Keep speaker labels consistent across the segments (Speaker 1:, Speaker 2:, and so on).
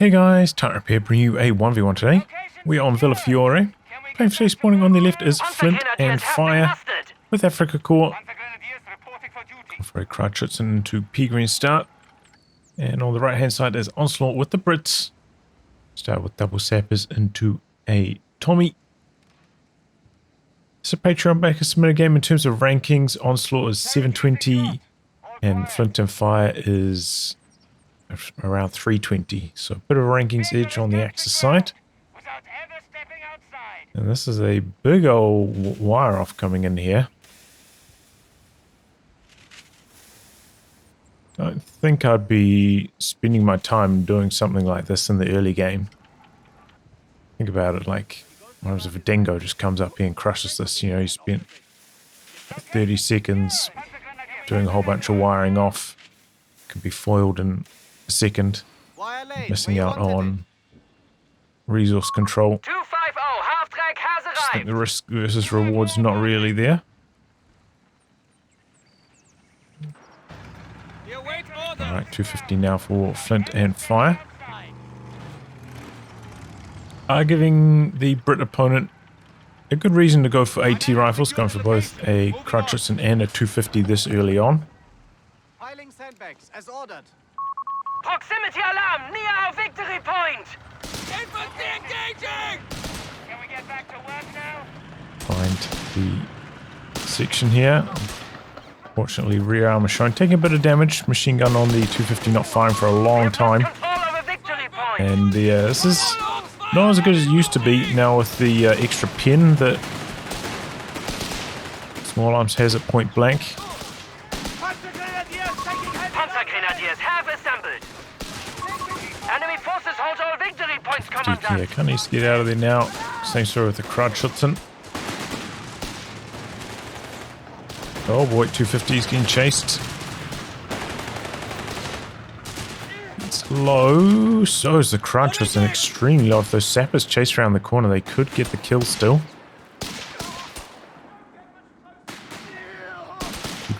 Speaker 1: Hey guys, Tight Repair bringing you a 1v1 today. We are on Villa Fiore. Playing for spawning on the left is Flint and Fire with Afrika Corps. For a Crouchits into pea green start. And on the right hand side is Onslaught with the Brits. Start with double sappers into a Tommy. So Patreon back a submitted game in terms of rankings. Onslaught is 720 and Flint and Fire is around 320. So a bit of a rankings edge on the Axis side. And this is a big old wire off coming in here. I don't think I'd be spending my time doing something like this in the early game. Think about it, like, what if a dingo just comes up here and crushes this? You know, you spent 30 seconds doing a whole bunch of wiring off. Could be foiled in a second. Missing out on resource control. I think the risk versus reward's not really there. Alright, 250 now for Flint and Fire. Giving the Brit opponent a good reason to go for AT rifles, going for both a Crouchitson and a 250 this early on.
Speaker 2: Piling sandbags as ordered.
Speaker 3: Proximity alarm near our victory point.
Speaker 2: Infantry engaging!
Speaker 3: Can we get back to work now?
Speaker 1: Find the section here. Fortunately, rear armor shown. Taking a bit of damage. Machine gun on the 250 not firing for a long time. And this is not as good as it used to be now with the extra pin that Small Arms has at point blank.
Speaker 3: Panzer Grenadiers have assembled. Enemy forces hold all victory points, Commandant.
Speaker 1: Yeah, can't easily get out of there now. Same story with the Crouchitson. Oh boy, 250 is getting chased. It's low. So is the Crouchitson, extremely low. If those sappers chase around the corner, they could get the kill still.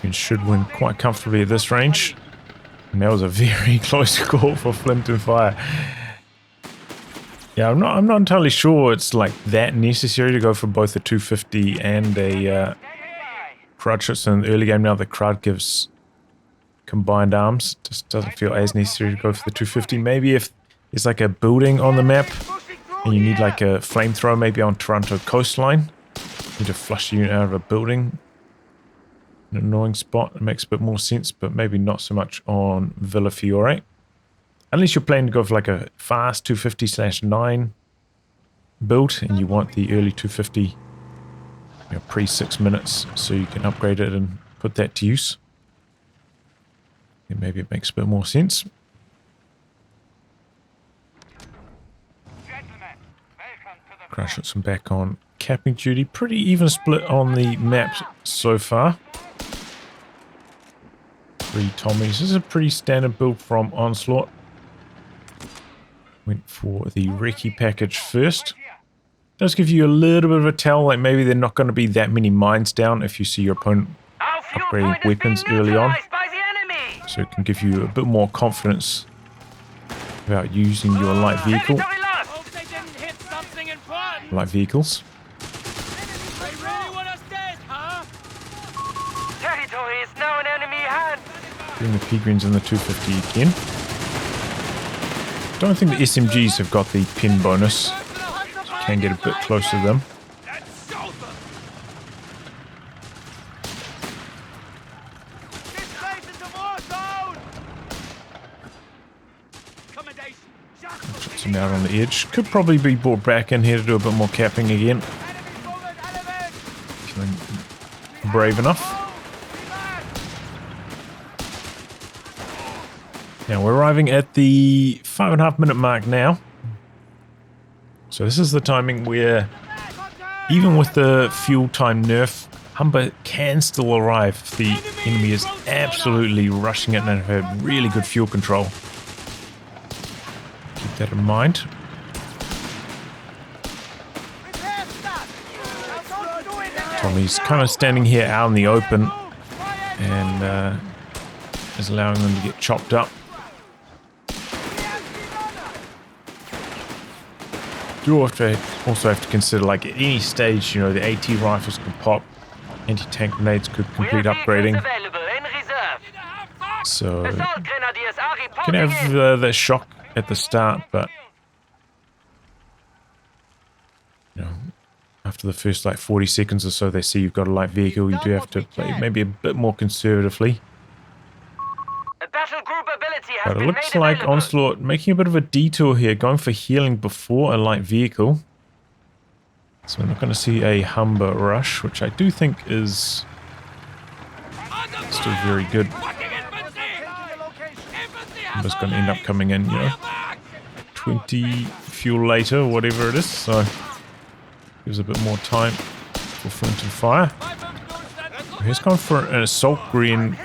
Speaker 1: You should win quite comfortably at this range. And that was a very close call for Flint and Fire. Yeah, I'm not entirely sure it's like that necessary to go for both a 250 and a Crouchitson in the early game. Now the crowd gives combined arms. Just doesn't feel as necessary to go for the 250. Maybe if there's like a building on the map and you need like a flamethrower, maybe on Toronto coastline. You need to flush the unit out of a building. An annoying spot. It makes a bit more sense, but maybe not so much on Villa Fiore. Unless you're planning to go for like a fast 250/9 build and you want the early 250 pre 6 minutes so you can upgrade it and put that to use. And maybe it makes a bit more sense. Crouchitson back on capping duty. Pretty even split on the map so far. 3 Tommies. This is a pretty standard build from Onslaught. Went for the recce package first. Does give you a little bit of a tell, like maybe they're not going to be that many mines down if you see your opponent upgrading weapons early on. So it can give you a bit more confidence about using your light vehicle. Light vehicles.
Speaker 3: Territory is now in enemy hands.
Speaker 1: Doing the pea greens and the 250 again. Don't think the SMGs have got the pin bonus. Can get a bit closer to them. Some out on the edge. Could probably be brought back in here to do a bit more capping again. Feeling brave enough. Now we're arriving at the 5.5 minute mark now. So this is the timing where, even with the fuel time nerf, Humber can still arrive if the enemy is absolutely rushing it and have really good fuel control. Keep that in mind. Tommy's kind of standing here out in the open and is allowing them to get chopped up. do also have to consider, like, at any stage, you know, the AT rifles can pop, anti-tank grenades could complete upgrading.
Speaker 3: Available in reserve.
Speaker 1: So,
Speaker 3: Assault grenadiers are
Speaker 1: can
Speaker 3: reporting
Speaker 1: have
Speaker 3: in.
Speaker 1: that shock at the start, but, you know, after the first, like, 40 seconds or so, they see you've got a light vehicle, you do have to play maybe a bit more conservatively.
Speaker 3: A battle group ability has
Speaker 1: But it
Speaker 3: been
Speaker 1: looks
Speaker 3: made
Speaker 1: like
Speaker 3: available.
Speaker 1: Onslaught making a bit of a detour here, going for healing before a light vehicle. So we're not going to see a Humber rush, which I do think is still very good. Humber's going to end up coming in, you know, 20 fuel later, whatever it is, so gives a bit more time for Flint and Fire. He's gone for an assault green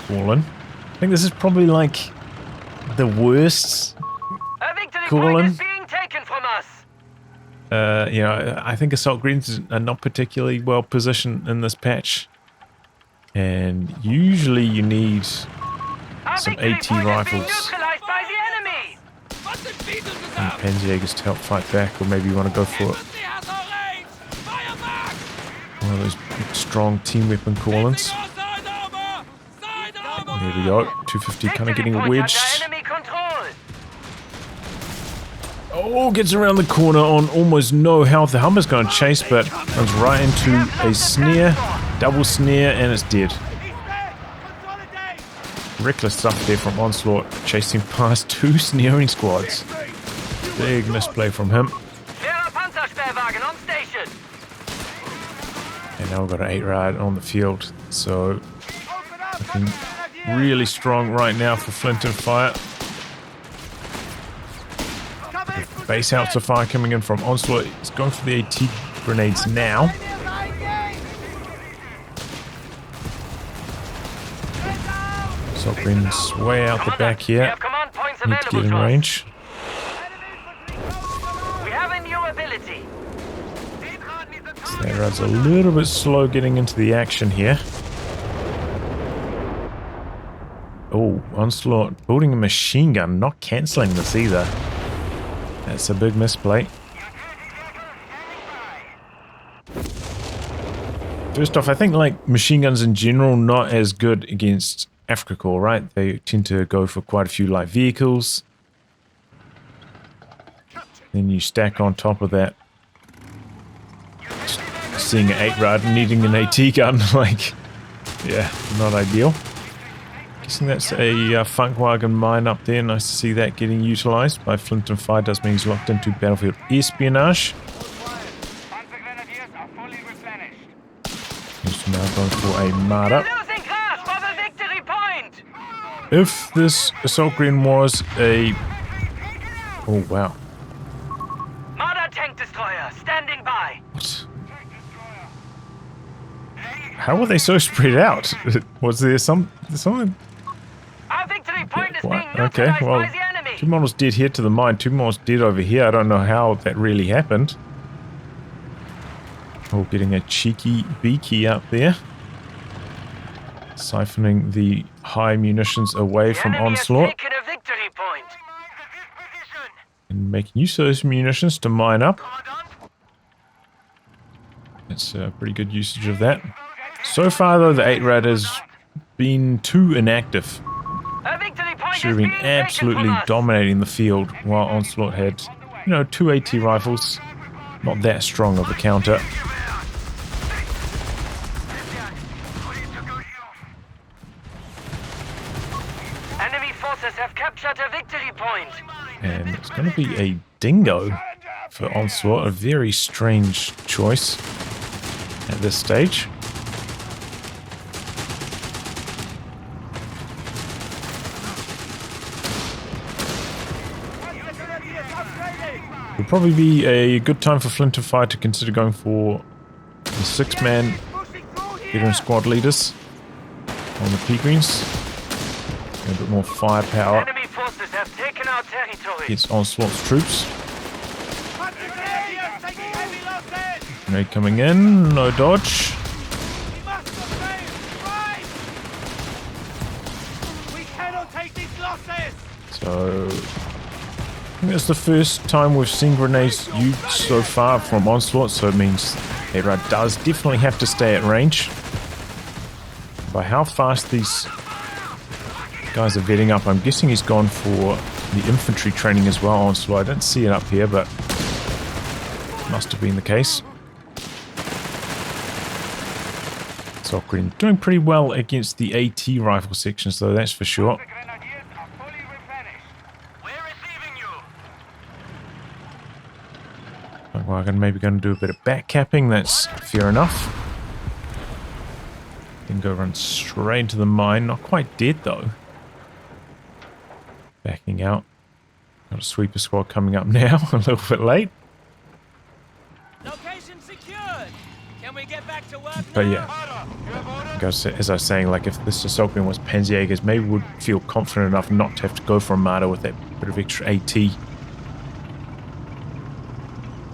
Speaker 1: call-in. I think this is probably like the worst
Speaker 3: A victory
Speaker 1: call-in.
Speaker 3: point is being taken from us.
Speaker 1: You know, I think assault greens are not particularly well positioned in this patch. And usually you need
Speaker 3: Our
Speaker 1: some
Speaker 3: victory
Speaker 1: AT
Speaker 3: point is being
Speaker 1: rifles
Speaker 3: neutralized by the enemy.
Speaker 1: and Panzerjägers to help fight back, or maybe you want to go for one of those big, strong team weapon call-ins. There we go, 250 kind of getting
Speaker 3: Victory point
Speaker 1: wedged.
Speaker 3: under enemy control.
Speaker 1: Oh, gets around the corner on almost no health. The Humber's going to chase, but comes right into a snare, double snare, and it's dead. Reckless stuff there from Onslaught, chasing past 2 snaring squads. Big misplay from him.
Speaker 3: Schwerer Panzersperrwagen on station.
Speaker 1: And now we've got an 8-rad on the field, so looking really strong right now for Flint and Fire. Base house of fire coming in from Onslaught. He's going for the AT grenades now. Assault Green's way out the back
Speaker 3: We
Speaker 1: here.
Speaker 3: have command points
Speaker 1: Need to
Speaker 3: available
Speaker 1: get in
Speaker 3: to us.
Speaker 1: range.
Speaker 3: We have a new ability.
Speaker 1: That rad's a little bit slow getting into the action here. Oh, Onslaught building a machine gun, not cancelling this either. That's a big misplay. First off, I think like machine guns in general not as good against Afrika, right? They tend to go for quite a few light vehicles. Then you stack on top of that, seeing an 8-rad needing an AT gun, like, yeah, not ideal. Guessing that's a Funkwagen mine up there. Nice to see that getting utilised by Flint and Fire. Does mean he's locked into battlefield espionage. He's now going for a Marder.
Speaker 3: Losing grasp of a victory point.
Speaker 1: If this assault green was a... Oh, wow.
Speaker 3: Marder tank destroyer standing by.
Speaker 1: What? How were they so spread out? Was there something...
Speaker 3: Our victory point is
Speaker 1: What?
Speaker 3: being
Speaker 1: Okay,
Speaker 3: neutralized
Speaker 1: well,
Speaker 3: by the enemy.
Speaker 1: 2 models dead here to the mine, 2 models dead over here. I don't know how that really happened. Oh, getting a cheeky beaky up there. Siphoning the high munitions away
Speaker 3: The
Speaker 1: from
Speaker 3: enemy has
Speaker 1: Onslaught.
Speaker 3: taken a victory point.
Speaker 1: And making use of those munitions to mine up. It's a pretty good usage of that. So far, though, the 8-rad has been too inactive.
Speaker 3: A victory point
Speaker 1: Should have
Speaker 3: is
Speaker 1: been
Speaker 3: being
Speaker 1: absolutely
Speaker 3: taken from us.
Speaker 1: dominating the field while Onslaught had, you know, 2 AT rifles. Not that strong of a counter.
Speaker 3: Enemy forces have captured a victory point.
Speaker 1: And it's going to be a dingo for Onslaught. A very strange choice at this stage. Would probably be a good time for Flint and Fire to consider going for the 6-man veteran squad leaders on the P-Greens. A bit more firepower
Speaker 3: Enemy forces have taken our territory.
Speaker 1: against Onslaught's troops. Grenade coming in, no dodge.
Speaker 2: We cannot take these losses.
Speaker 1: So think it's the first time we've seen grenades used so far from Onslaught, so it means A-Rod does definitely have to stay at range. By how fast these guys are vetting up, I'm guessing he's gone for the infantry training as well, Onslaught. I don't see it up here, but must have been the case. Sokrin doing pretty well against the AT rifle sections, though, that's for sure. Well, I'm maybe going to do a bit of back capping, that's fair enough. Then go run straight into the mine, not quite dead though. Backing out. Got a sweeper squad coming up now, a little bit late.
Speaker 2: Location secured. Can we get back to work
Speaker 1: But
Speaker 2: now?
Speaker 1: yeah, as I was saying, like if this assault gun was Panzerjägers, maybe would feel confident enough not to have to go for a Marder with that bit of extra AT.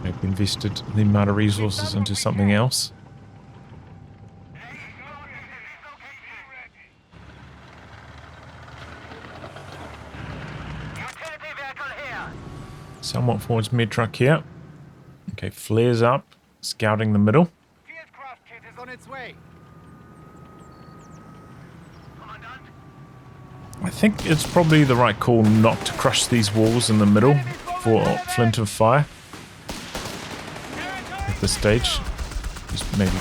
Speaker 1: Maybe invested the Marder resources into something else. Somewhat towards mid truck here. Okay, flares up, scouting the middle.
Speaker 2: Fieldcraft kit is on its way.
Speaker 1: I think it's probably the right call not to crush these walls in the middle for flint and fire at this stage. Just maybe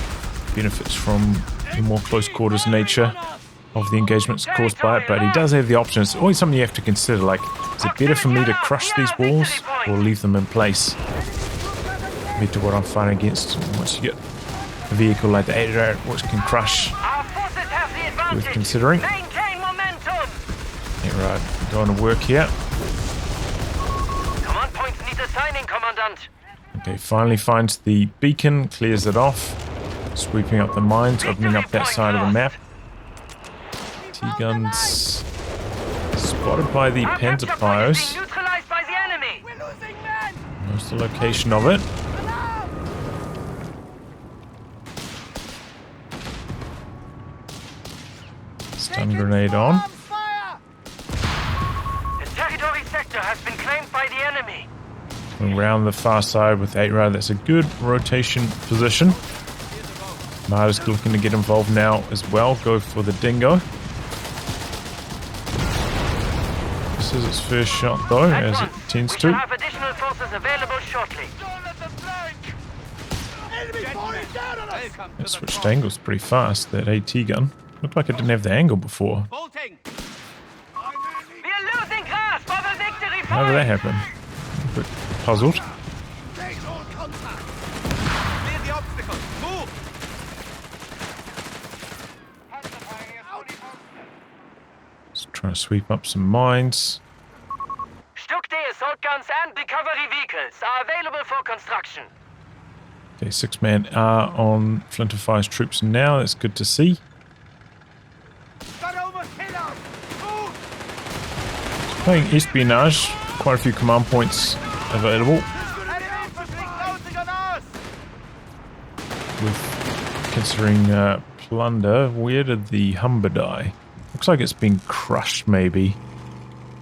Speaker 1: benefits from the more close quarters nature of the engagements caused by it, but he does have the option. It's always something you have to consider, like, is it better for me to crush these walls or leave them in place compared to what I'm fighting against? Once you get a vehicle like the 8 which can crush, worth considering. Yeah, right, going to work here.
Speaker 3: Command points need assigning, Commandant.
Speaker 1: Okay, finally finds the beacon, clears it off, sweeping up the mines, opening up that side of the map. T-guns spotted by the Panzerpios.
Speaker 3: Neutralized by the enemy.
Speaker 1: Knows the location of it. Stun grenade on.
Speaker 3: The territory sector has been claimed by the enemy.
Speaker 1: Around the far side with 8-Rider, that's a good rotation position. Marder's looking to get involved now as well, go for the dingo. This is its first shot though, as it tends
Speaker 3: We shall
Speaker 1: to.
Speaker 3: have additional forces available shortly.
Speaker 1: It switched angles pretty fast, that AT gun. Looked like it didn't have the angle before.
Speaker 2: Bolting.
Speaker 3: We're losing grasp of a victory
Speaker 1: How did that happen? A bit puzzled.
Speaker 2: Clear the obstacle. Move.
Speaker 1: Just trying to sweep up some mines.
Speaker 3: Stuck-day assault guns and recovery vehicles are available for construction.
Speaker 1: Okay, 6-man are on Flint and Fire's troops now, that's good to see.
Speaker 2: Got over killer. Move.
Speaker 1: Playing Espionage, quite a few command points available.
Speaker 2: Enemy infantry closing on us.
Speaker 1: With considering plunder, where did the Humber die? Looks like it's been crushed maybe.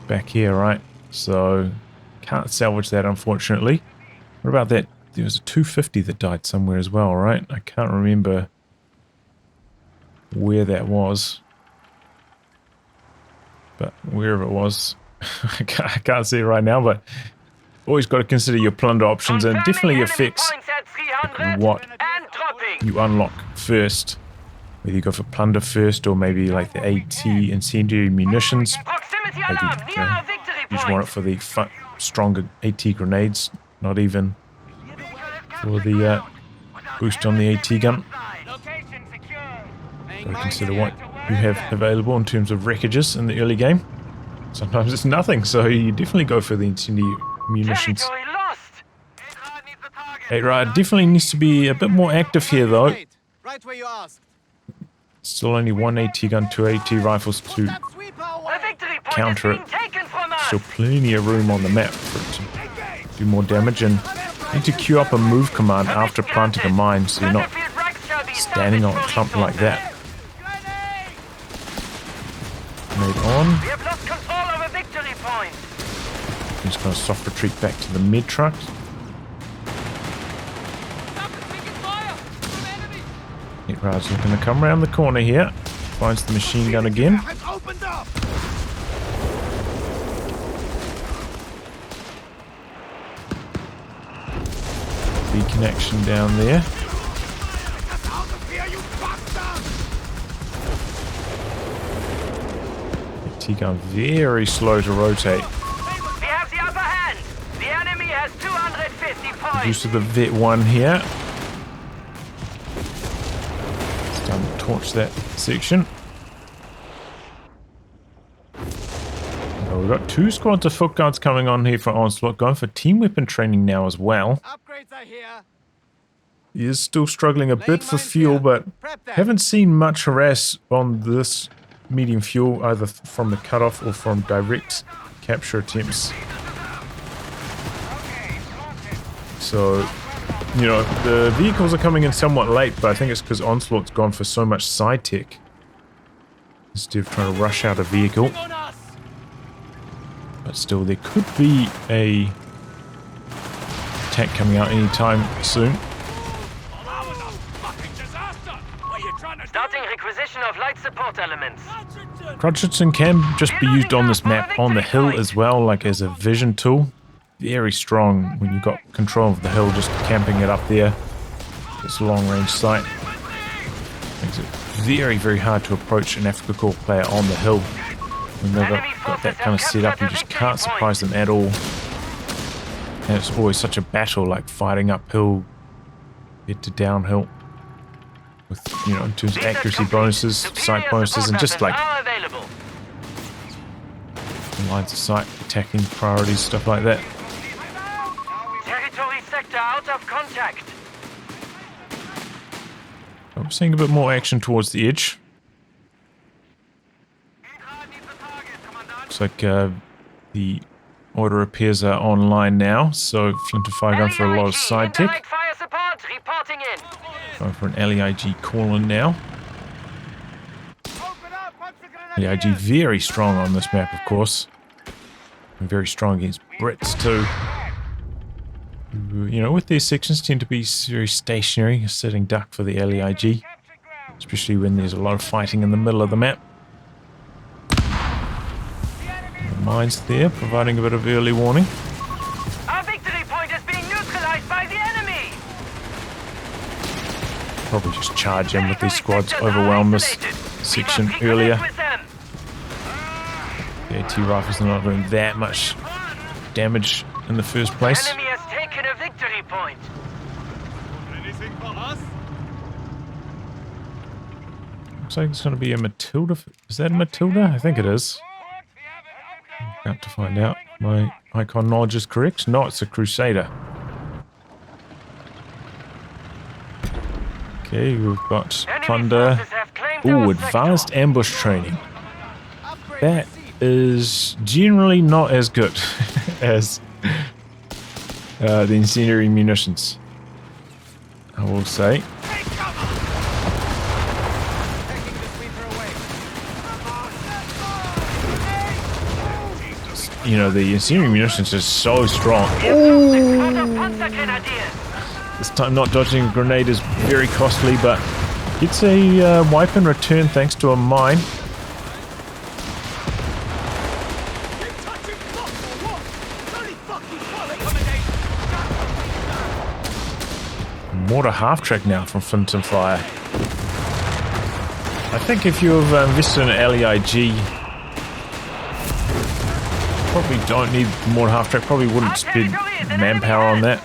Speaker 1: Back here, right? So, can't salvage that unfortunately. What about that? There was a 250 that died somewhere as well, right? I can't remember where that was. But wherever it was, I can't see it right now, but always got to consider your plunder options and definitely affects what you unlock first. Whether you go for plunder first or maybe like the AT incendiary munitions. Maybe you just want it for the stronger AT grenades, not even for the boost on the AT gun. Got to consider what you have available in terms of wreckages in the early game. Sometimes it's nothing, so you definitely go for the incendiary munitions. 8-Rider definitely needs to be a bit more active here though.
Speaker 2: Right where you asked.
Speaker 1: Still only one AT gun, 2 AT rifles to counter it. Still plenty of room on the map for it to do more damage, and need to queue up a move command after planting a mine so you're not standing on a clump like that. Made on.
Speaker 3: We have lost control of a victory point.
Speaker 1: I'm just going to soft retreat back to the mid truck. Raj's looking to come around the corner here. Finds the machine gun again. Beacon action down there. T-gun very slow to rotate.
Speaker 3: We have the upper hand. The enemy has 250 points.
Speaker 1: Use of the Vet 1 here. It's time to torch that section. Oh, we've got 2 squads of foot guards coming on here for Onslaught, going for team weapon training now as well.
Speaker 2: Upgrades are here.
Speaker 1: He is still struggling a bit for fuel, but haven't seen much harass on this medium fuel, either from the cutoff or from direct capture attempts. So, you know, the vehicles are coming in somewhat late, but I think it's because Onslaught's gone for so much side tech instead of trying to rush out a vehicle. But still, there could be a attack coming out anytime soon.
Speaker 3: Starting requisition of light support elements.
Speaker 1: Attrition can just be used on this map on the hill as well, like as a vision tool. Very strong when you've got control of the hill, just camping it up there. It's a long range sight. Makes it very, very hard to approach an Afrika Korps player on the hill. When they've got that kind of setup, you just can't surprise them at all. And it's always such a battle, like fighting uphill, head to downhill. With, you know, in terms of accuracy bonuses, sight bonuses, and just like lines of sight, attacking priorities, stuff like that.
Speaker 3: Territory sector out of contact.
Speaker 1: I'm seeing a bit more action towards the edge. Looks like the auto repairs are online now, so flint and fire gun for a lot of side tech.
Speaker 3: Fire support reporting in.
Speaker 1: Going for an LEIG call-in now. LEIG very strong on this map, of course. And very strong against Brits too. You know, with their sections tend to be very stationary, a sitting duck for the LEIG. Especially when there's a lot of fighting in the middle of the map. The mines there, providing a bit of early warning.
Speaker 3: Our victory point is being neutralized by the enemy.
Speaker 1: Probably just charge in with these squads, overwhelm this section earlier. The AT rifles are not doing that much damage in the first place.
Speaker 3: Enemy has taken a victory point.
Speaker 2: Anything for us?
Speaker 1: Looks like it's going to be a Matilda. Is that a Matilda? I think it is. About to find out. My icon knowledge is correct. No, it's a Crusader. Okay, we've got Thunder. Ooh, advanced ambush training. That is generally not as good as the incendiary munitions, I will say. You know, the incendiary munitions is so strong. This time not dodging a grenade is very costly, but gets a wipe in return thanks to a mine. Mortar half-track now from Flint and Fire. I think if you've invested in an LEIG, probably don't need mortar half-track, probably wouldn't spend manpower on that.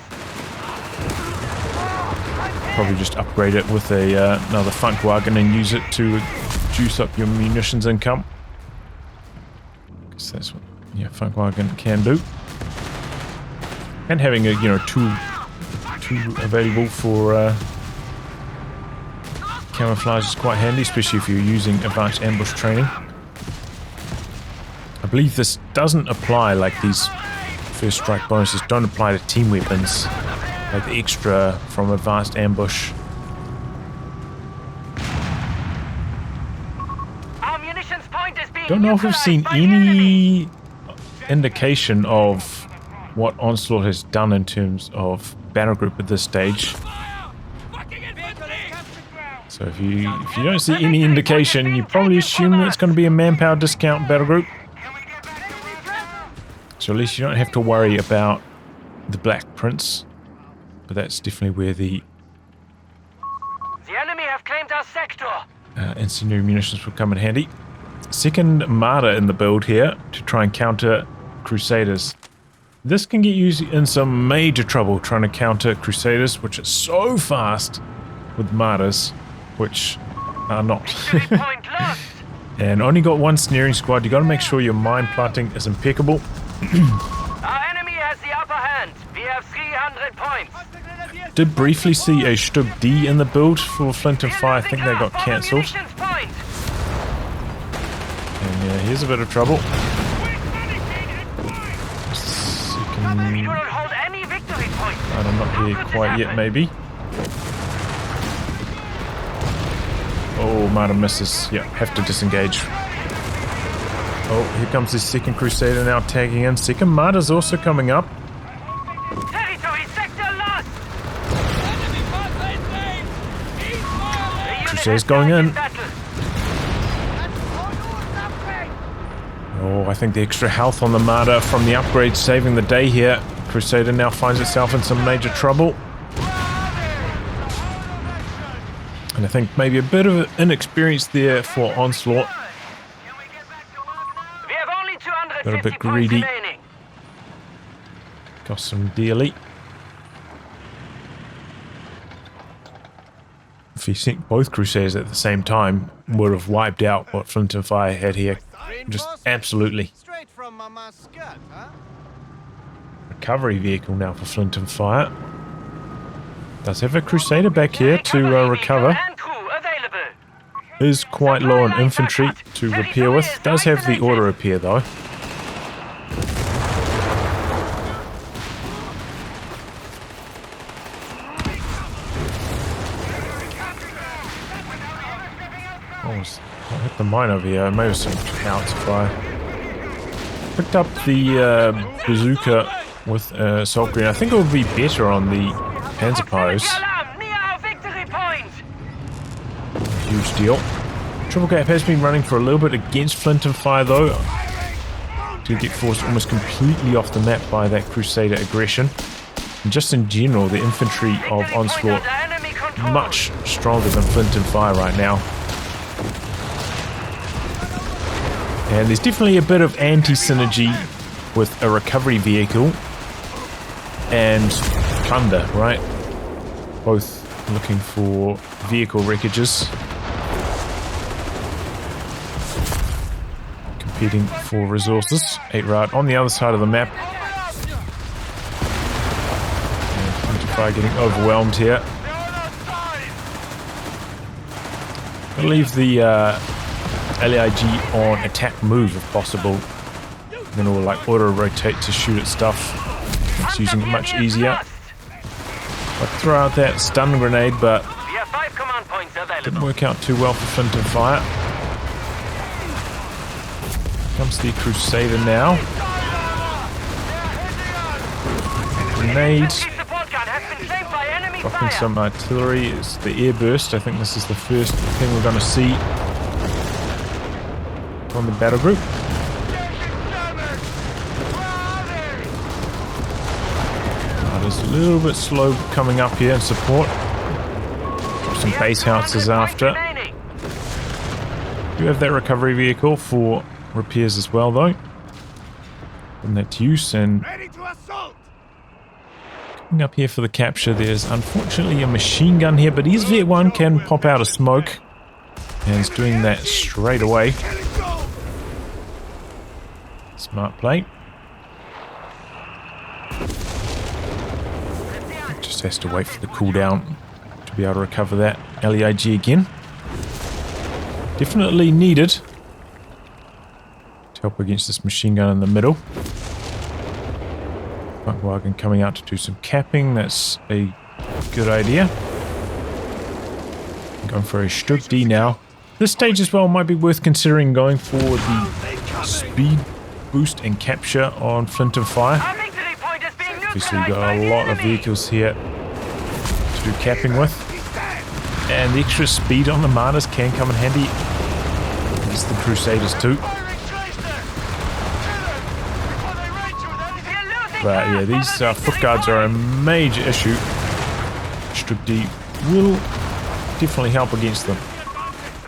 Speaker 1: Probably just upgrade it with another Funk Wagon and use it to juice up your munitions income. Because that's what Funk Wagon can do. And having a two available for camouflage is quite handy, especially if you're using advanced ambush training. I believe this doesn't apply, like these first strike bonuses don't apply to team weapons, like the extra from advanced ambush.
Speaker 3: Our munitions point is being
Speaker 1: Don't know if we've seen any indication of what Onslaught has done in terms of battle group at this stage. So if you don't see any indication, you probably assume that it's going to be a manpower discount battle group. So at least you don't have to worry about the Black Prince. But that's definitely where the
Speaker 3: enemy have claimed our sector.
Speaker 1: incendiary munitions will come in handy. Second Martyr in the build here to try and counter Crusaders. This can get you in some major trouble trying to counter Crusaders, which are so fast with Martyrs, which are not.
Speaker 3: Point lost.
Speaker 1: And only got one snaring squad. You got to make sure your mine planting is impeccable.
Speaker 3: Our enemy has the upper hand. We have 300 points.
Speaker 1: Did briefly see a Stug D in the build for Flint and Fire. I think they got cancelled. And yeah, here's a bit of trouble.
Speaker 3: We do not hold any victory points.
Speaker 1: Right, I'm not here quite yet, maybe. Oh, Martyr misses. Yeah, have to disengage. Oh, here comes the second Crusader now tagging in. Second Martyr's also coming up.
Speaker 3: Territory sector lost.
Speaker 1: Crusader's going in. Oh, I think the extra health on the Martyr from the upgrade saving the day here. Crusader now finds itself in some major trouble. And I think maybe a bit of inexperience there for Onslaught.
Speaker 3: We have only 250
Speaker 1: Got a bit greedy.
Speaker 3: points remaining.
Speaker 1: Cost them dearly. If he sent both Crusaders at the same time, would have wiped out what Flint and Fire had here. Just absolutely.
Speaker 2: Straight from Mama's skirt, huh?
Speaker 1: Recovery vehicle now for Flint and Fire. Does have a Crusader back here to recover.
Speaker 3: And crew available.
Speaker 1: Is quite low on infantry to repair with. Does have the auto repair though. I hit the mine over here. Maybe some howitzer fire. Picked up the bazooka with assault grenade. I think it would be better on the Panzerpyros. Huge deal. Triple Cap has been running for a little bit against Flint and Fire though. To get forced almost completely off the map by that Crusader aggression. And just in general, the infantry of Onslaught much stronger than Flint and Fire right now. And there's definitely a bit of anti-synergy with a recovery vehicle and plunder, right? Both looking for vehicle wreckages. Competing for resources. 8-Rad on the other side of the map. And Fire getting overwhelmed here. I'll leave the LAIG on attack move if possible. Then it will like auto rotate to shoot at stuff. It's using it much easier. I throw out that stun grenade, but didn't work out too well for Flint and Fire. Comes the Crusader now. Grenade. Dropping some artillery. It's the air burst. I think this is the first thing we're going to see on the battle group. It's a little bit slow coming up here in support. Drop some base howitzers after. Do have that recovery vehicle for repairs as well though. Putting that to use and coming up here for the capture. There's unfortunately a machine gun here, but his V1 can pop out of smoke. And he's doing that straight away. Smart play. Just has to wait for the cooldown to be able to recover that LEIG again. Definitely needed to help against this machine gun in the middle. Wagon coming out to do some capping. That's a good idea. Going for a Stug D now. This stage as well might be worth considering going for the speed boost and capture on Flint and Fire.
Speaker 3: Our victory point is being
Speaker 1: Obviously,
Speaker 3: neutralized
Speaker 1: we've got
Speaker 3: by
Speaker 1: a
Speaker 3: the
Speaker 1: lot of
Speaker 3: enemy.
Speaker 1: vehicles here to do capping with. And the extra speed on the Martyrs can come in handy against the Crusaders too. But yeah, these foot guards are a major issue. Stug D will definitely help against them.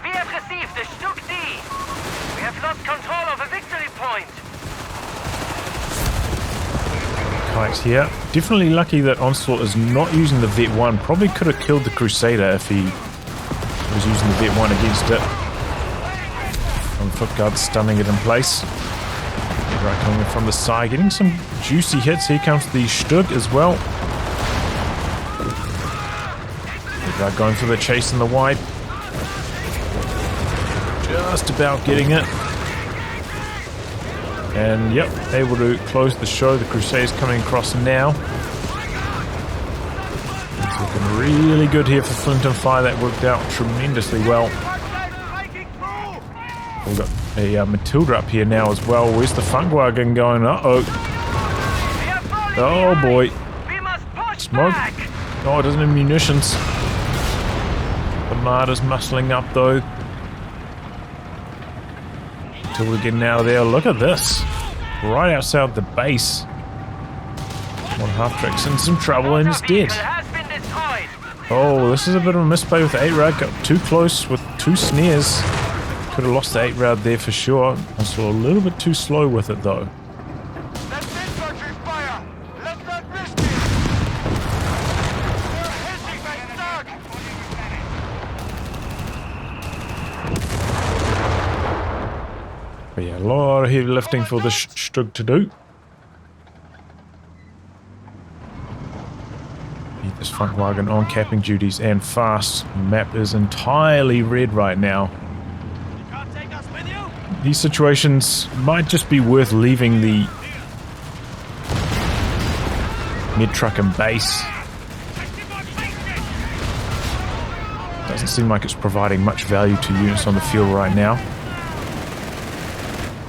Speaker 3: We have received the Stug D. We have lost control of a victory point.
Speaker 1: Kikes here. Definitely lucky that Onslaught is not using the Vet 1. Probably could have killed the Crusader if he was using the Vet 1 against it. And the foot guard stunning it in place. Right, coming in from the side, getting some juicy hits. Here comes the Stug as well. Right, going for the chase in the wide. Just about getting it. And yep, able to close the show. The Crusaders coming across now. It's looking really good here for Flint and Fire. That worked out tremendously well. We've got a Matilda up here now as well. Where's the Funkwagen going? Uh-oh. Oh boy. Smoke. Oh, it doesn't have munitions. The Martyr's muscling up though. Until we're getting out of there. Look at this. Right outside the base. One half-track's in some trouble and it's dead. Oh, this is a bit of a misplay with the 8-rad. Got too close with 2 snares. Could have lost the 8-rad there for sure. I saw a little bit too slow with it though. But yeah, a lot of heavy lifting for this Stug to do. Need this Funkwagen on capping duties and fast. Map is entirely red right now. These situations might just be worth leaving the mid-truck and base. Doesn't seem like it's providing much value to units on the field right now.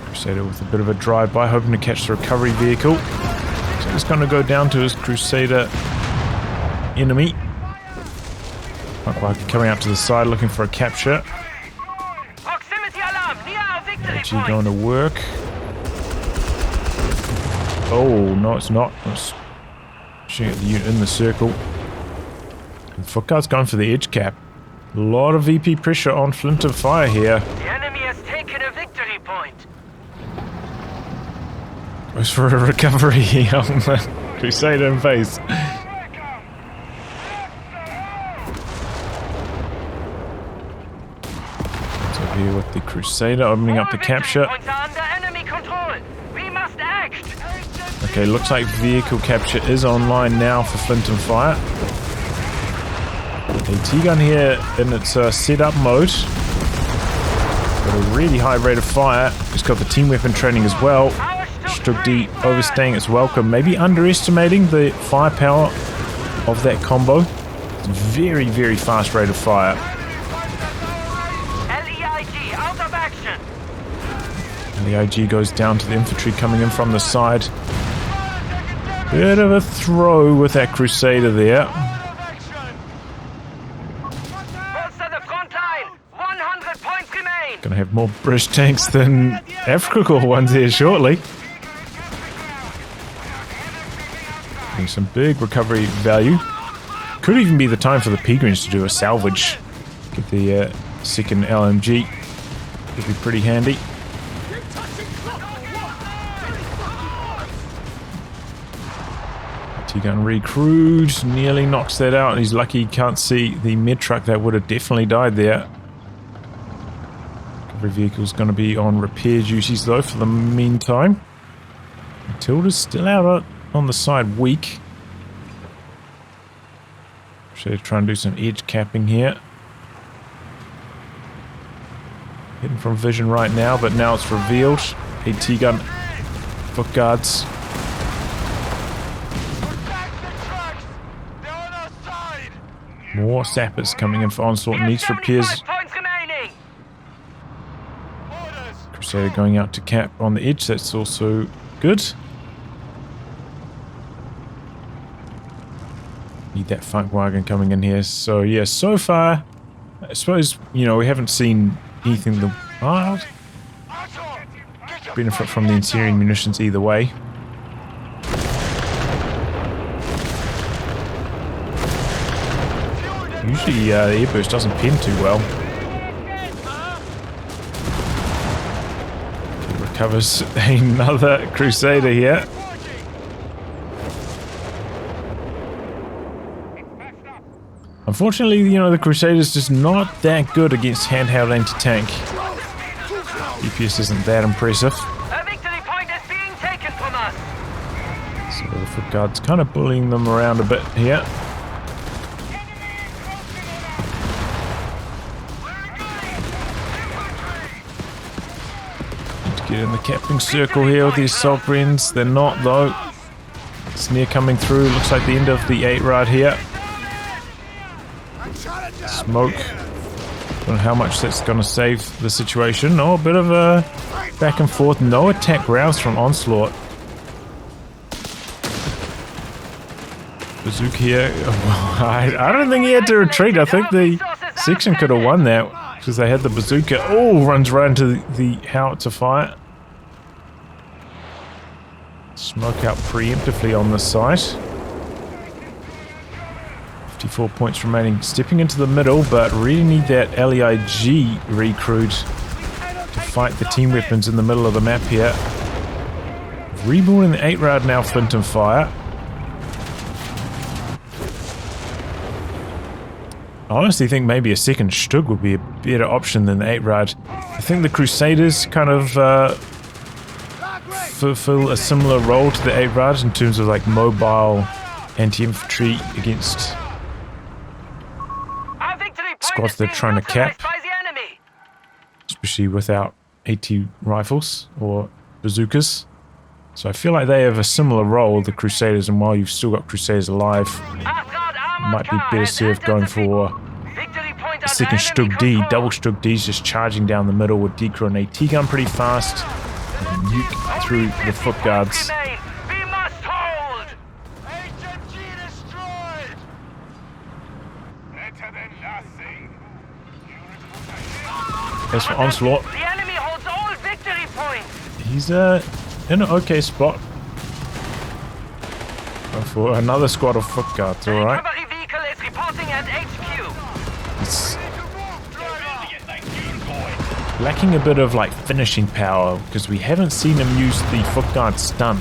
Speaker 1: Crusader with a bit of a drive-by, hoping to catch the recovery vehicle. So he's going to go down to his Crusader enemy. Funkwagen coming out to the side looking for a capture. AG going to work. Oh, no it's not. It's shooting at the unit in the circle. And foot guard's going for the edge cap. A lot of VP pressure on Flint and Fire here.
Speaker 3: The enemy has taken a victory point.
Speaker 1: Goes for a recovery on the Crusader in face. Here with the Crusader opening up the capture. Okay, looks like vehicle capture is online now for Flint and Fire. A T-gun here in its setup mode. Got a really high rate of fire. It's got the team weapon training as well. Stug D overstaying its welcome. Maybe underestimating the firepower of that combo. It's very, very fast rate of fire. And the IG goes down to the infantry coming in from the side. Bit of a throw with that Crusader there. Gonna have more British tanks than Afrika Korps ones here shortly. Getting some big recovery value. Could even be the time for the Peagrams to do a salvage. Get the second LMG. Could be pretty handy. T-gun recruit, nearly knocks that out. He's lucky he can't see the mid-truck that would have definitely died there. Every vehicle's going to be on repair duties though for the meantime. Matilda's still out on the side weak. Should try and do some edge capping here. Hidden from vision right now, but now it's revealed. A T-gun, foot guards. More sappers coming in for Onslaught. Needs repairs. Crusader going out to cap on the edge. That's also good. Need that funk wagon coming in here. So yeah, so far, I suppose, you know, we haven't seen anything that benefit from the incendiary munitions either way. Usually the airburst doesn't pen too well. He recovers another Crusader here. Unfortunately, you know, the Crusader's just not that good against handheld anti-tank. DPS isn't that impressive.
Speaker 3: A victory point is being taken from us.
Speaker 1: So the foot guard's kind of bullying them around a bit here. Need to get in the capping circle here with these assault Brens. They're not though. Snare coming through. Looks like the end of the 8 right here. Smoke. Don't know how much that's going to save the situation. Oh, a bit of a back and forth. No attack rounds from Onslaught. Bazooka here. I don't think he had to retreat. I think the section could have won that because they had the bazooka. Oh, runs right into the howitzer fire. Smoke out preemptively on this site. 54 points remaining. Stepping into the middle, but really need that LEIG recruit to fight the team weapons in the middle of the map here. Reborn in the 8 rad now, Flint and Fire. I honestly think maybe a second Stug would be a better option than the 8 rad. I think the Crusaders kind of fulfill a similar role to the 8 rad in terms of like mobile anti-infantry against squads they're trying to cap, especially without AT rifles or bazookas. So I feel like they have a similar role, the Crusaders, and while you've still got Crusaders alive, it might be better served going for a second Stug D. Double Stug D's just charging down the middle with Decro and AT gun pretty fast, and nuke through the foot guards. As for Onslaught,
Speaker 3: The enemy holds all victory points.
Speaker 1: he's in an okay spot. For another squad of foot guards, alright.
Speaker 3: Recovery vehicle is reporting at HQ.
Speaker 1: It's lacking a bit of like finishing power because we haven't seen him use the foot guard stun.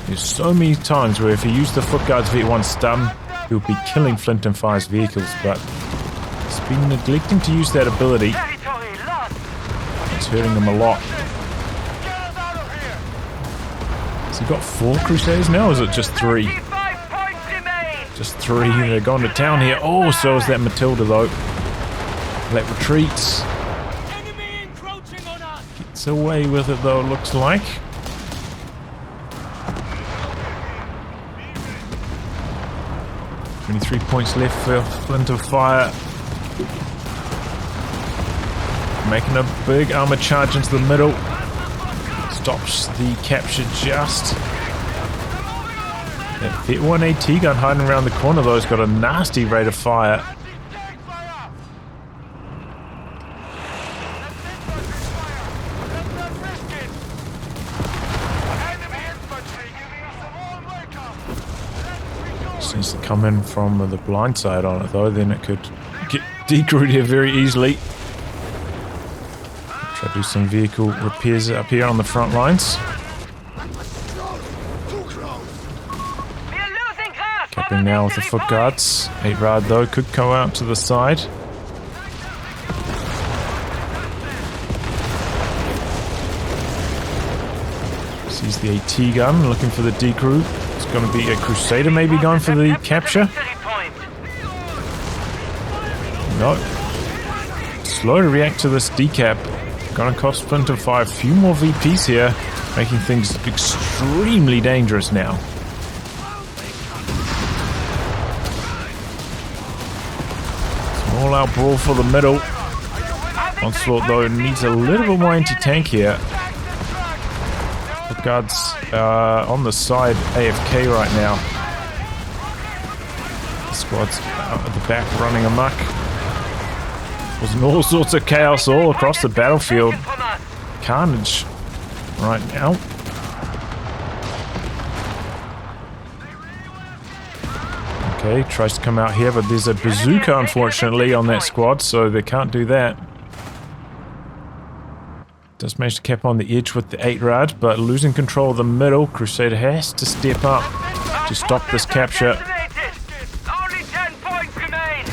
Speaker 1: There's so many times where if he used the foot guard's V1 stun, he would be killing Flint and Fire's vehicles, but he's been neglecting to use that ability. It's hurting them a lot. Has he got 4 Crusaders now, or is it just 3? Just 3. They're going to town here. Oh, so is that Matilda though. That retreats. Gets away with it though, it looks like. $23 points left for Flint of Fire. Making a big armor charge into the middle. Stops the capture just. That V1 AT gun hiding around the corner though has got a nasty rate of fire. Just needs to come in from the blind side on it though, then it could get decrewed here very easily. Try to do some vehicle repairs up here on the front lines. Capping now with the foot guards. 8 rad though could go out to the side. Sees the AT gun looking for the decrew. It's going to be a Crusader maybe going for the capture. No. Slow to react to this decap. Gonna cost Flint and Fire a few more VPs here, making things extremely dangerous now. All out brawl for the middle. Onslaught though needs a little bit more anti-tank here. The guards on the side, AFK right now. The squad's out at the back running amok. Causing all sorts of chaos all across the battlefield. Carnage right now. Okay, tries to come out here, but there's a bazooka unfortunately on that squad, so they can't do that. Does manage to cap on the edge with the 8-rad, but losing control of the middle. Crusader has to step up to stop this capture.
Speaker 3: Only 10 points remain.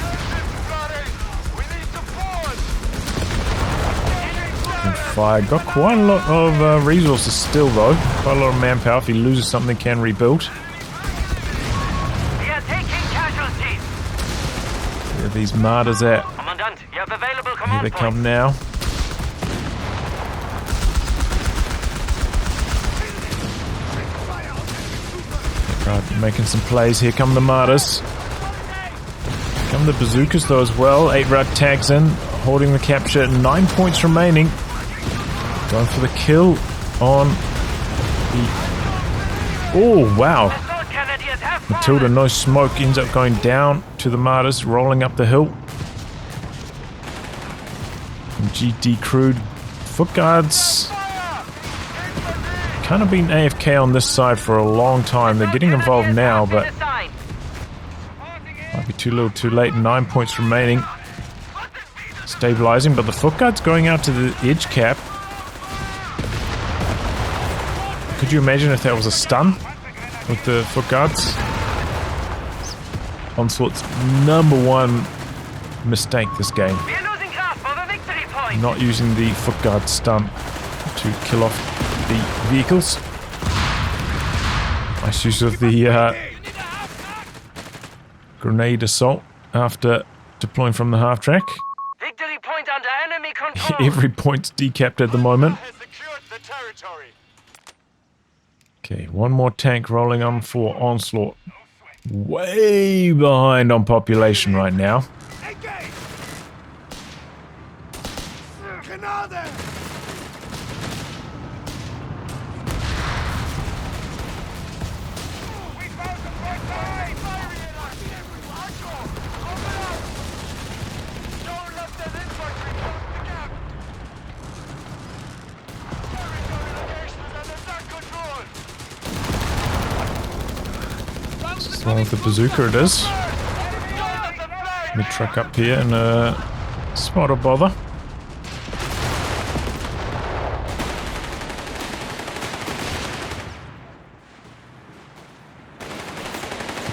Speaker 1: And fire got quite a lot of resources still though. Quite a lot of manpower. If he loses something, can rebuild.
Speaker 3: We are taking casualties.
Speaker 1: Where are these martyrs at?
Speaker 3: Commandant, you have available
Speaker 1: Here
Speaker 3: command
Speaker 1: they
Speaker 3: points.
Speaker 1: come now. Right, making some plays. Here come the martyrs. Here come the bazookas though as well. 8-rad tags in, holding the capture. 9 points remaining. Going for the kill on the... Oh, wow.
Speaker 3: Assault Canadians have fallen.
Speaker 1: Matilda, no smoke, ends up going down to the martyrs, rolling up the hill. And GD crude foot guards. Kind of been AFK on this side for a long time. They're getting involved now, but might be too little too late. 9 points remaining. Stabilizing, but the foot guard's going out to the edge cap. Could you imagine if that was a stun with the foot guards? Onslaught's #1 mistake this game.
Speaker 3: We are losing grasp of a victory point.
Speaker 1: Not using the foot guard stun to kill off the vehicles. Nice use of the grenade assault after deploying from the half track.
Speaker 3: Victory point under enemy control.
Speaker 1: Every point's decapped at the moment.
Speaker 2: Has secured the territory.
Speaker 1: Okay, one more tank rolling on for Onslaught. Way behind on population right now.
Speaker 2: Engage! Gnade! We found the front line! Don't let that infantry close the gap! Territory location is under attack control!
Speaker 1: As long as the bazooka it is. Let me truck up here and spot a bother.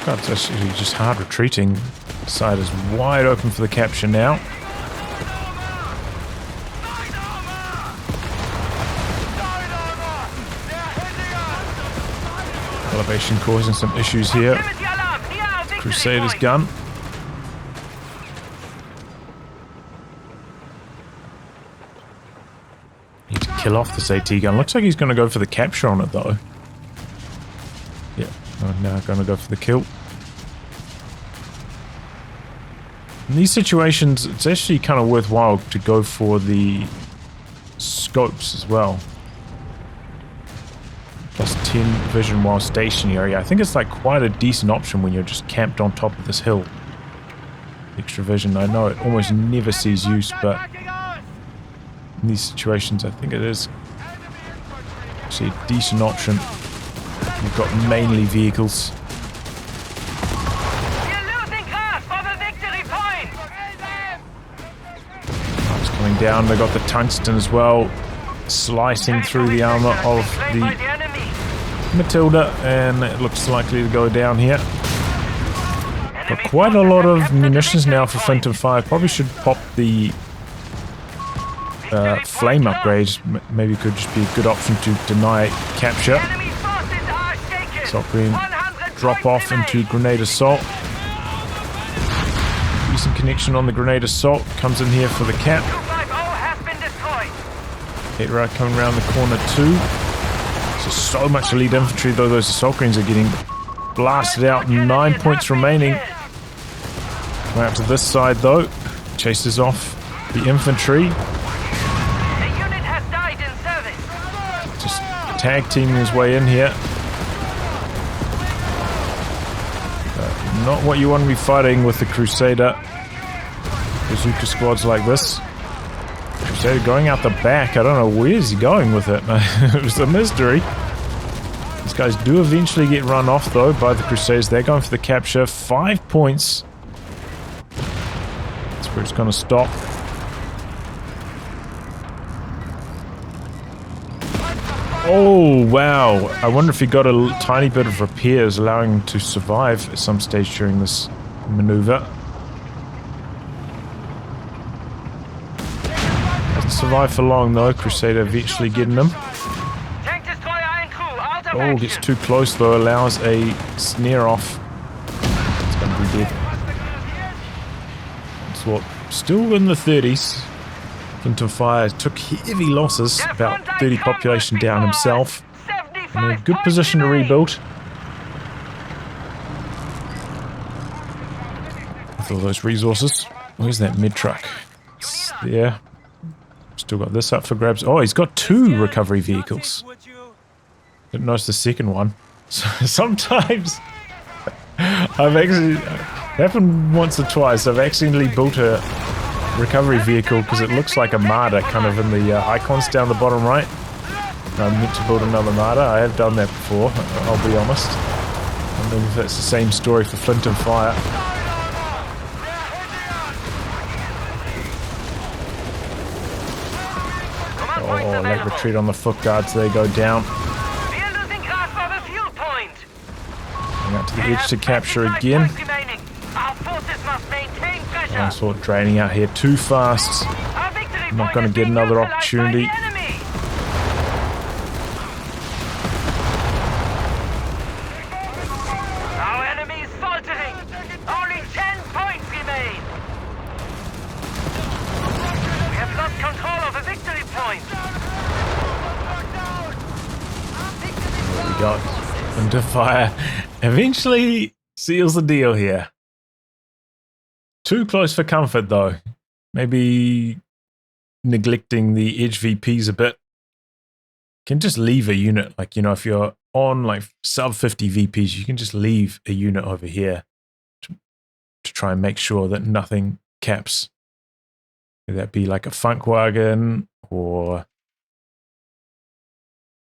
Speaker 1: God, it's actually just hard retreating. Side is wide open for the capture now. Elevation causing some issues here.
Speaker 3: Proximity alarm near our victory
Speaker 1: Crusader's
Speaker 3: point.
Speaker 1: gun. Need to kill off this AT gun. Looks like he's going to go for the capture on it though. Yeah, now going to go for the kill. In these situations, it's actually kind of worthwhile to go for the scopes as well. Plus 10 vision while stationary. I think it's like quite a decent option when you're just camped on top of this hill. Extra vision, I know it almost never sees use, but in these situations I think it is actually a decent option. You've got mainly vehicles.
Speaker 3: We're losing grasp of a victory point.
Speaker 1: It's coming down, they got the tungsten as well, slicing through the armor of
Speaker 3: Claimed by the
Speaker 1: the
Speaker 3: enemy.
Speaker 1: Matilda, and it looks likely to go down here. Got quite a lot of munitions now for Flint and Fire. Probably should pop the flame upgrade. Maybe could just be a good option to deny capture.
Speaker 3: Enemy forces are shaken.
Speaker 1: So green
Speaker 3: 100
Speaker 1: drop
Speaker 3: points
Speaker 1: off into
Speaker 3: remain.
Speaker 1: grenade assault. Decent connection on the grenade assault. Comes in here for the cap.
Speaker 3: 250 has been destroyed.
Speaker 1: 8-rad coming around the corner too. So much elite infantry though. Those assault greens are getting blasted out. 9 points remaining. Coming out to this side though. Chases off the infantry.
Speaker 3: A unit has died in service.
Speaker 1: Just tag teaming his way in here. Not what you want to be fighting with the Crusader bazooka squads like this. Crusader going out the back. I don't know where is he going with it. It was a mystery. These guys do eventually get run off though by the Crusaders. They're going for the capture. 5 points. That's where it's going to stop. Oh, wow. I wonder if he got a tiny bit of repairs allowing him to survive at some stage during this maneuver. Doesn't survive for long though. Crusader eventually getting him. Oh, gets too close though. Allows a snare off. It's going to be dead. Onslaught still in the 30s. Flintandfire took heavy losses, about 30 population down himself. In a good position to rebuild. With all those resources. Where's that mid truck? It's there. Still got this up for grabs. Oh, he's got 2 recovery vehicles. Didn't notice the second one. So sometimes I've actually happened once or twice. I've accidentally built a recovery vehicle because it looks like a Marder kind of in the icons down the bottom right. I'm meant to build another Marder. I have done that before, I'll be honest. I don't know if that's the same story for Flintandfire. Oh, late retreat on the foot guards. They go down. Going out to the edge to capture again. Onslaught draining out here too fast. Not going to get another opportunity.
Speaker 3: Our enemy is faltering. Only 10 points remain. We have lost control of a victory point.
Speaker 1: There we go. Flintandfire eventually seals the deal here. Too close for comfort though. Maybe neglecting the edge VPs a bit. Can just leave a unit, like, you know, if you're on like sub 50 VPs, you can just leave a unit over here to try and make sure that nothing caps. Could that be like a funk wagon or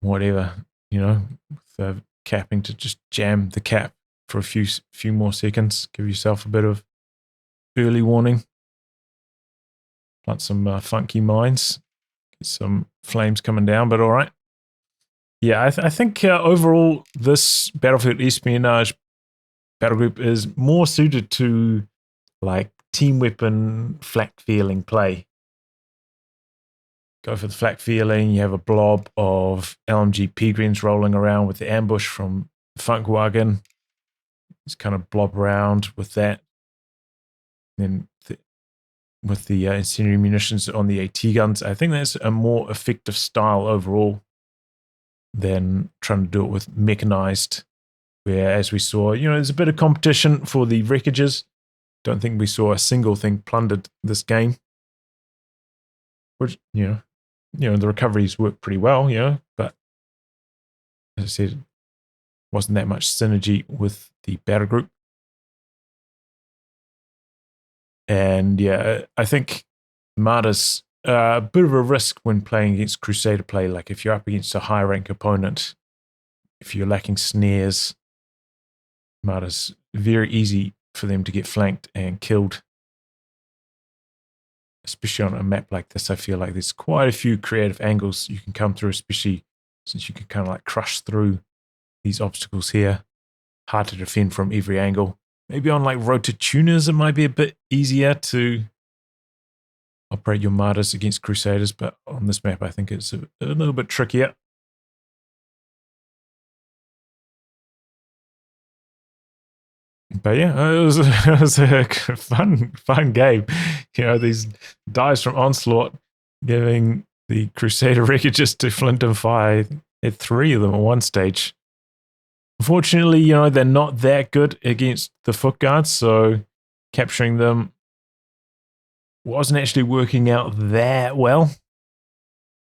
Speaker 1: whatever, you know, with capping to just jam the cap for a few more seconds. Give yourself a bit of early warning. Plant some funky mines. Get some flames coming down, but all right. Yeah, I think overall this Battlefield Espionage battle group is more suited to like team weapon flak feeling play. Go for the flak feeling. You have a blob of LMG Peregrines rolling around with the ambush from the funk wagon. Just kind of blob around with that. Then with the incendiary munitions on the AT guns, I think that's a more effective style overall than trying to do it with mechanized, where, as we saw, you know, there's a bit of competition for the wreckages. Don't think we saw a single thing plundered this game. Which, you know, the recoveries worked pretty well, you know, but as I said, wasn't that much synergy with the battle group. And yeah, I think Marder's a bit of a risk when playing against Crusader play. Like if you're up against a high rank opponent, if you're lacking snares, Marder's very easy for them to get flanked and killed. Especially on a map like this, I feel like there's quite a few creative angles you can come through, especially since you can kind of like crush through these obstacles here. Hard to defend from every angle. Maybe on like rotatuners, it might be a bit easier to operate your Marders against Crusaders, but on this map, I think it's a little bit trickier. But yeah, it was a fun game. You know, these dives from Onslaught giving the Crusader wreckages to Flintandfire. Had 3 of them at one stage. Unfortunately, you know, they're not that good against the foot guards, so capturing them wasn't actually working out that well.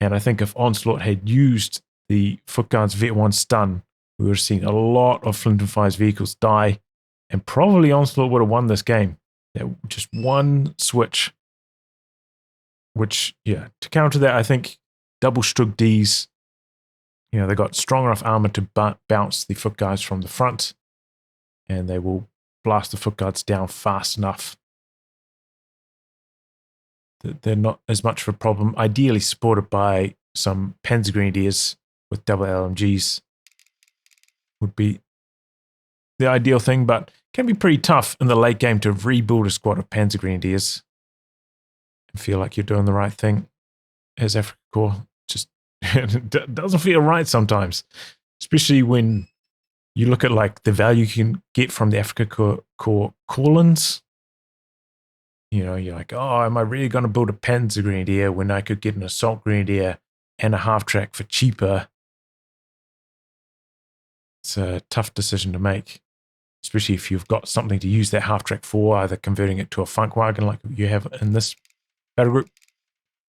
Speaker 1: And I think if Onslaught had used the Foot Guards Vet 1 stun, we would have seen a lot of Flint and Fire's vehicles die, and probably Onslaught would have won this game. Just one switch. Which, yeah, to counter that, I think double Strug Ds, you know, they got strong enough armor to bounce the Foot Guards from the front, and they will blast the Foot Guards down fast enough that they're not as much of a problem. Ideally supported by some Panzer Grenadiers with double LMGs would be the ideal thing, but can be pretty tough in the late game to rebuild a squad of Panzer Grenadiers and feel like you're doing the right thing as Afrika Korps. Just it doesn't feel right sometimes, especially when you look at like the value you can get from the Afrika Korps call-ins. You know, you're like, oh, am I really going to build a Panzer Grenadier when I could get an Assault Grenadier and a half-track for cheaper? It's a tough decision to make, especially if you've got something to use that half-track for, either converting it to a Funkwagen like you have in this battle group,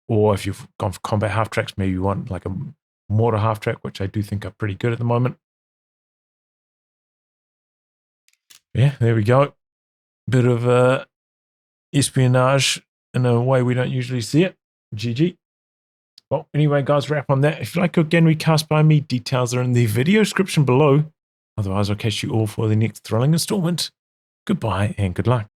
Speaker 1: or if you've gone for combat half-tracks, maybe you want like a mortar half-track, which I do think are pretty good at the moment. Yeah, there we go. Bit of espionage in a way we don't usually see it. GG. Well, anyway, guys, wrap on that. If you like a again recast by me, details are in the video description below. Otherwise, I'll catch you all for the next thrilling installment. Goodbye and good luck.